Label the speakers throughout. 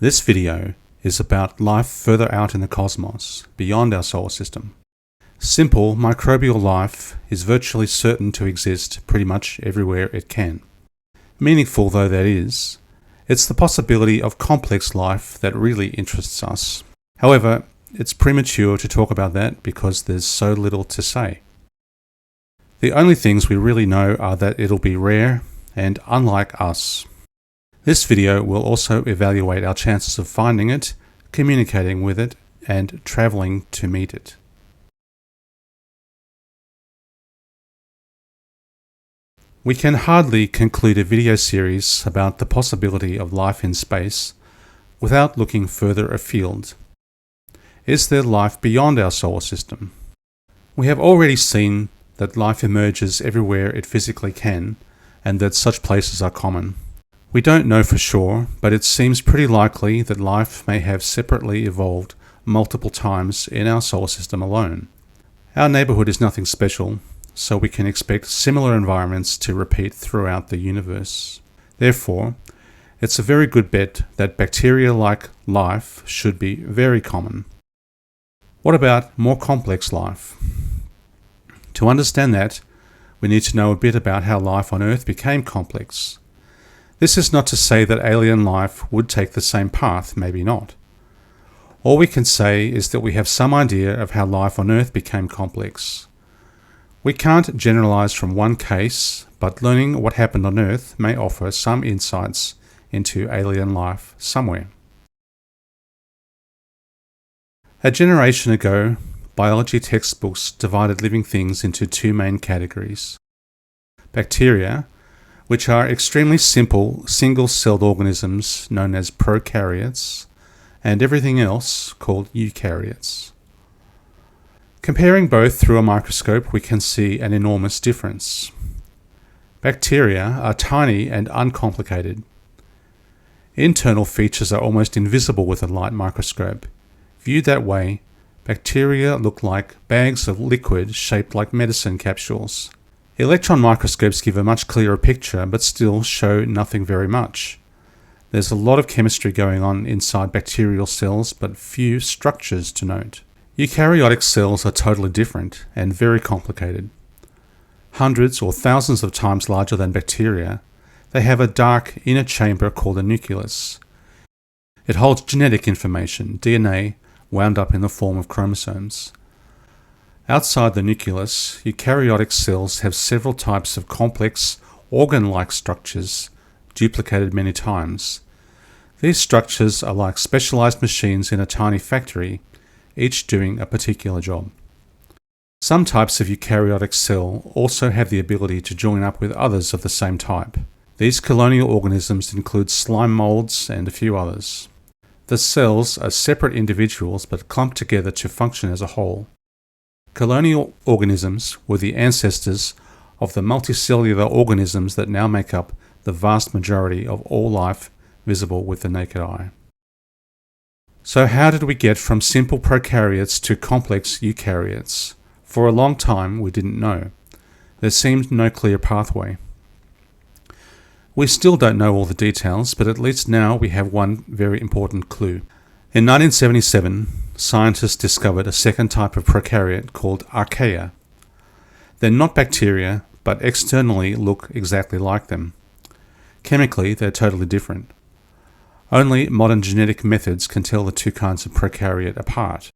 Speaker 1: This video is about life further out in the cosmos, beyond our solar system. Simple microbial life is virtually certain to exist pretty much everywhere it can. Meaningful though that is, it's the possibility of complex life that really interests us. However, it's premature to talk about that because there's so little to say. The only things we really know are that it'll be rare and unlike us. This video will also evaluate our chances of finding it, communicating with it, and traveling to meet it. We can hardly conclude a video series about the possibility of life in space without looking further afield. Is there life beyond our solar system? We have already seen that life emerges everywhere it physically can, and that such places are common. We don't know for sure, but it seems pretty likely that life may have separately evolved multiple times in our solar system alone. Our neighborhood is nothing special, so we can expect similar environments to repeat throughout the universe. Therefore, it's a very good bet that bacteria-like life should be very common. What about more complex life? To understand that, we need to know a bit about how life on Earth became complex. This is not to say that alien life would take the same path, maybe not. All we can say is that we have some idea of how life on Earth became complex. We can't generalize from one case, but learning what happened on Earth may offer some insights into alien life somewhere. A generation ago, biology textbooks divided living things into two main categories. Bacteria, which are extremely simple single-celled organisms known as prokaryotes, and everything else called eukaryotes. Comparing both through a microscope, we can see an enormous difference. Bacteria are tiny and uncomplicated. Internal features are almost invisible with a light microscope. Viewed that way, bacteria look like bags of liquid shaped like medicine capsules. Electron microscopes give a much clearer picture, but still show nothing very much. There's a lot of chemistry going on inside bacterial cells, but few structures to note. Eukaryotic cells are totally different and very complicated. Hundreds or thousands of times larger than bacteria, they have a dark inner chamber called a nucleus. It holds genetic information, DNA, wound up in the form of chromosomes. Outside the nucleus, eukaryotic cells have several types of complex, organ-like structures, duplicated many times. These structures are like specialized machines in a tiny factory, each doing a particular job. Some types of eukaryotic cell also have the ability to join up with others of the same type. These colonial organisms include slime molds and a few others. The cells are separate individuals but clump together to function as a whole. Colonial organisms were the ancestors of the multicellular organisms that now make up the vast majority of all life visible with the naked eye. So how did we get from simple prokaryotes to complex eukaryotes? For a long time we didn't know. There seemed no clear pathway. We still don't know all the details, but at least now we have one very important clue. In 1977, scientists discovered a second type of prokaryote called archaea. They're not bacteria, but externally look exactly like them. Chemically, they're totally different. Only modern genetic methods can tell the two kinds of prokaryote apart.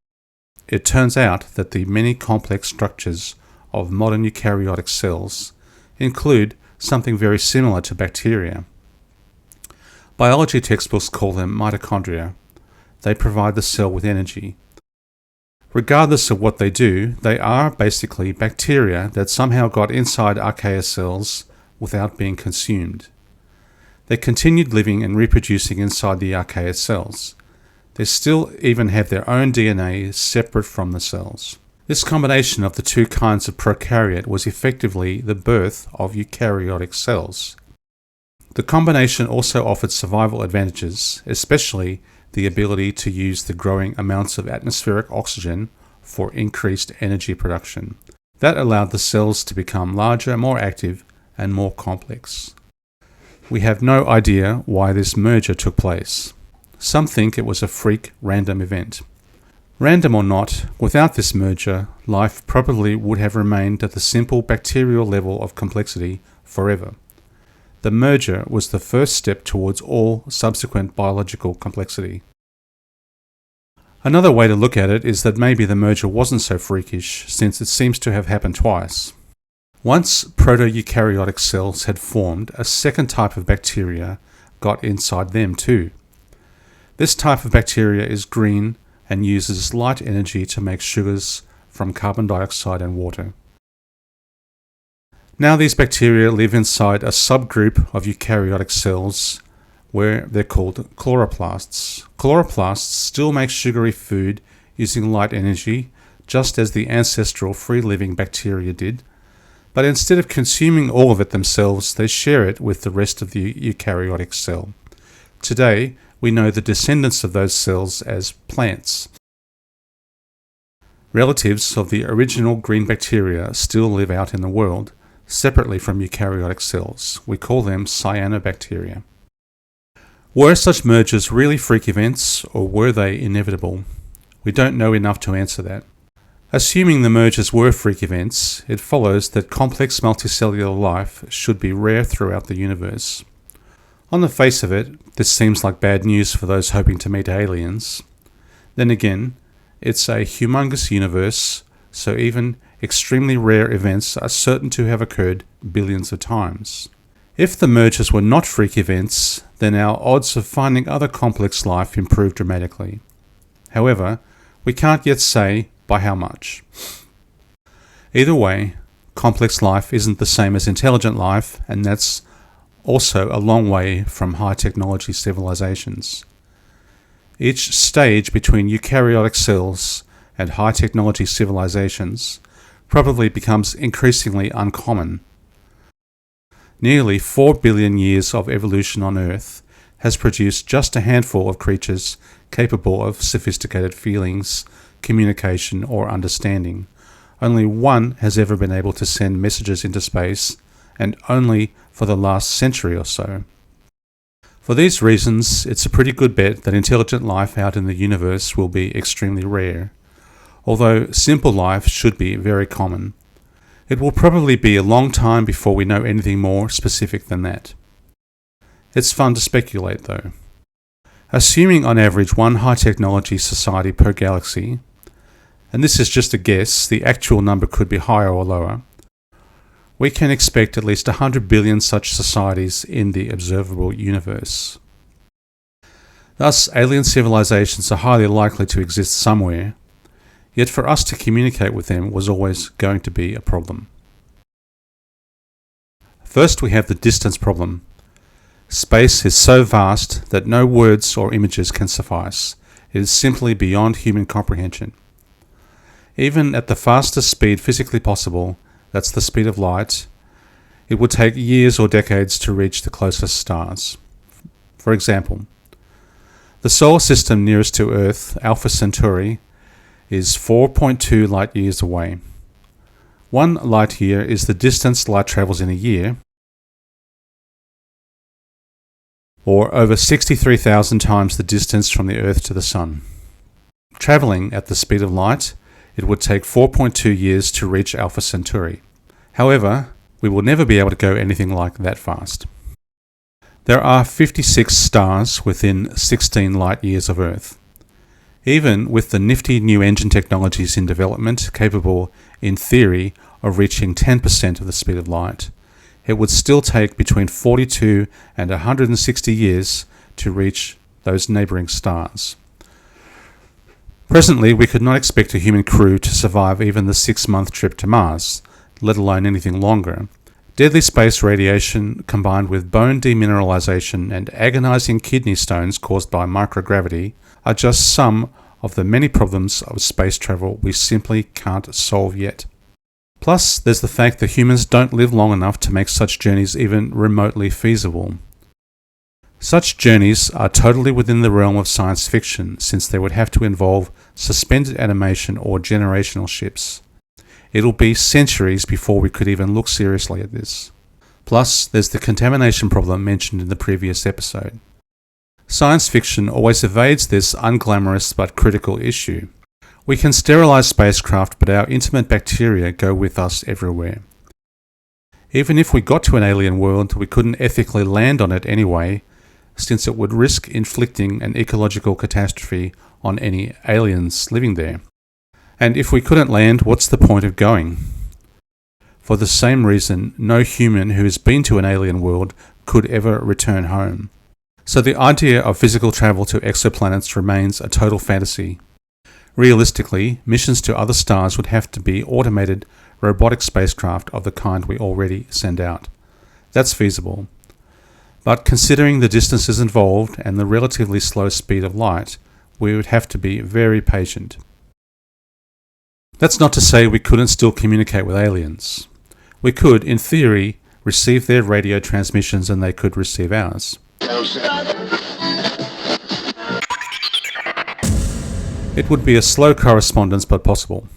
Speaker 1: It turns out that the many complex structures of modern eukaryotic cells include something very similar to bacteria. Biology textbooks call them mitochondria. They provide the cell with energy. Regardless of what they do, they are basically bacteria that somehow got inside archaea cells without being consumed. They continued living and reproducing inside the archaea cells. They still even have their own DNA separate from the cells. This combination of the two kinds of prokaryote was effectively the birth of eukaryotic cells. The combination also offered survival advantages, especially the ability to use the growing amounts of atmospheric oxygen for increased energy production. That allowed the cells to become larger, more active, and more complex. We have no idea why this merger took place. Some think it was a freak random event. Random or not, without this merger, life probably would have remained at the simple bacterial level of complexity forever. The merger was the first step towards all subsequent biological complexity. Another way to look at it is that maybe the merger wasn't so freakish, since it seems to have happened twice. Once proto-eukaryotic cells had formed, a second type of bacteria got inside them too. This type of bacteria is green and uses light energy to make sugars from carbon dioxide and water. Now these bacteria live inside a subgroup of eukaryotic cells where they're called chloroplasts. Chloroplasts still make sugary food using light energy, just as the ancestral free-living bacteria did, but instead of consuming all of it themselves, they share it with the rest of the eukaryotic cell. Today, we know the descendants of those cells as plants. Relatives of the original green bacteria still live out in the world, separately from eukaryotic cells. We call them cyanobacteria. Were such mergers really freak events, or were they inevitable? We don't know enough to answer that. Assuming the mergers were freak events, it follows that complex multicellular life should be rare throughout the universe. On the face of it, this seems like bad news for those hoping to meet aliens. Then again, it's a humongous universe, so even extremely rare events are certain to have occurred billions of times. If the mergers were not freak events, then our odds of finding other complex life improve dramatically. However, we can't yet say by how much. Either way, complex life isn't the same as intelligent life, and that's also a long way from high technology civilizations. Each stage between eukaryotic cells and high technology civilizations probably becomes increasingly uncommon. Nearly 4 billion years of evolution on Earth has produced just a handful of creatures capable of sophisticated feelings, communication, or understanding. Only one has ever been able to send messages into space, and only for the last century or so. For these reasons, it's a pretty good bet that intelligent life out in the universe will be extremely rare, although simple life should be very common. It will probably be a long time before we know anything more specific than that. It's fun to speculate though. Assuming on average one high technology society per galaxy, and this is just a guess, the actual number could be higher or lower, we can expect at least 100 billion such societies in the observable universe. Thus, alien civilizations are highly likely to exist somewhere, yet for us to communicate with them was always going to be a problem. First, we have the distance problem. Space is so vast that no words or images can suffice. It is simply beyond human comprehension. Even at the fastest speed physically possible, that's the speed of light, it would take years or decades to reach the closest stars. For example, the solar system nearest to Earth, Alpha Centauri, is 4.2 light years away. 1 light year is the distance light travels in a year, or over 63,000 times the distance from the Earth to the Sun. Travelling at the speed of light, it would take 4.2 years to reach Alpha Centauri. However, we will never be able to go anything like that fast. There are 56 stars within 16 light years of Earth. Even with the nifty new engine technologies in development, capable, in theory, of reaching 10% of the speed of light, it would still take between 42 and 160 years to reach those neighbouring stars. Presently, we could not expect a human crew to survive even the 6-month trip to Mars, let alone anything longer. Deadly space radiation combined with bone demineralization and agonizing kidney stones caused by microgravity are just some of the many problems of space travel we simply can't solve yet. Plus, there's the fact that humans don't live long enough to make such journeys even remotely feasible. Such journeys are totally within the realm of science fiction, since they would have to involve suspended animation or generational ships. It'll be centuries before we could even look seriously at this. Plus, there's the contamination problem mentioned in the previous episode. Science fiction always evades this unglamorous but critical issue. We can sterilize spacecraft, but our intimate bacteria go with us everywhere. Even if we got to an alien world, we couldn't ethically land on it anyway, since it would risk inflicting an ecological catastrophe on any aliens living there. And if we couldn't land, what's the point of going? For the same reason, no human who has been to an alien world could ever return home. So the idea of physical travel to exoplanets remains a total fantasy. Realistically, missions to other stars would have to be automated robotic spacecraft of the kind we already send out. That's feasible. But considering the distances involved and the relatively slow speed of light, we would have to be very patient. That's not to say we couldn't still communicate with aliens. We could, in theory, receive their radio transmissions and they could receive ours. It would be a slow correspondence, but possible.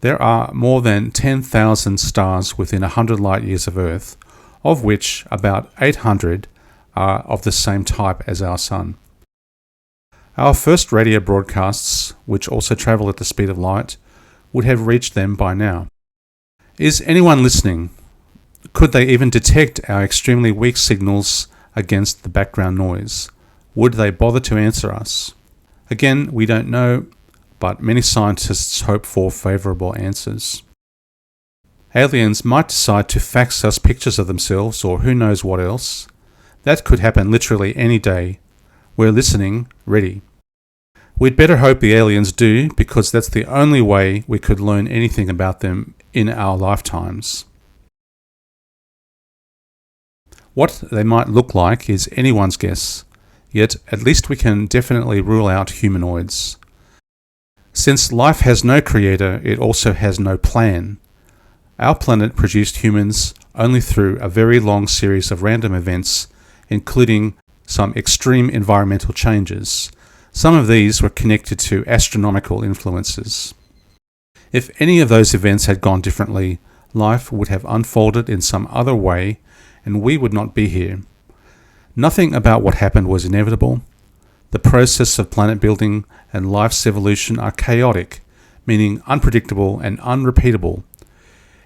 Speaker 1: There are more than 10,000 stars within 100 light years of Earth, of which about 800 are of the same type as our Sun. Our first radio broadcasts, which also travel at the speed of light, would have reached them by now. Is anyone listening? Could they even detect our extremely weak signals against the background noise? Would they bother to answer us? Again, we don't know, but many scientists hope for favourable answers. Aliens might decide to fax us pictures of themselves or who knows what else. That could happen literally any day. We're listening, ready. We'd better hope the aliens do, because that's the only way we could learn anything about them in our lifetimes. What they might look like is anyone's guess, yet at least we can definitely rule out humanoids. Since life has no creator, it also has no plan. Our planet produced humans only through a very long series of random events, including some extreme environmental changes. Some of these were connected to astronomical influences. If any of those events had gone differently, life would have unfolded in some other way, and we would not be here. Nothing about what happened was inevitable. The process of planet building and life's evolution are chaotic, meaning unpredictable and unrepeatable.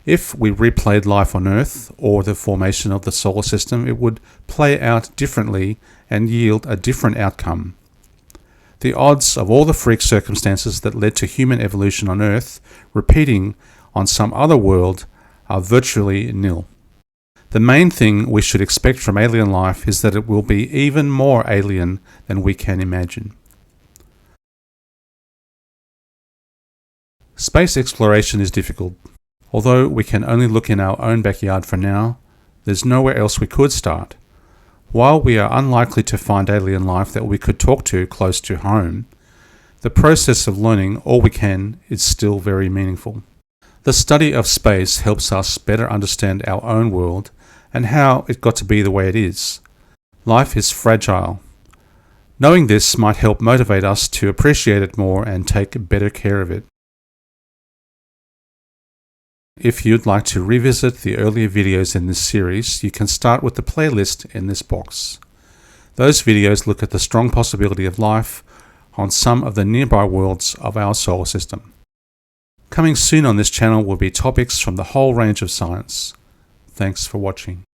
Speaker 1: If we replayed life on Earth or the formation of the solar system, it would play out differently and yield a different outcome. The odds of all the freak circumstances that led to human evolution on Earth repeating on some other world are virtually nil. The main thing we should expect from alien life is that it will be even more alien than we can imagine. Space exploration is difficult. Although we can only look in our own backyard for now, there's nowhere else we could start. While we are unlikely to find alien life that we could talk to close to home, the process of learning all we can is still very meaningful. The study of space helps us better understand our own world and how it got to be the way it is. Life is fragile. Knowing this might help motivate us to appreciate it more and take better care of it. If you'd like to revisit the earlier videos in this series, you can start with the playlist in this box. Those videos look at the strong possibility of life on some of the nearby worlds of our solar system. Coming soon on this channel will be topics from the whole range of science. Thanks for watching.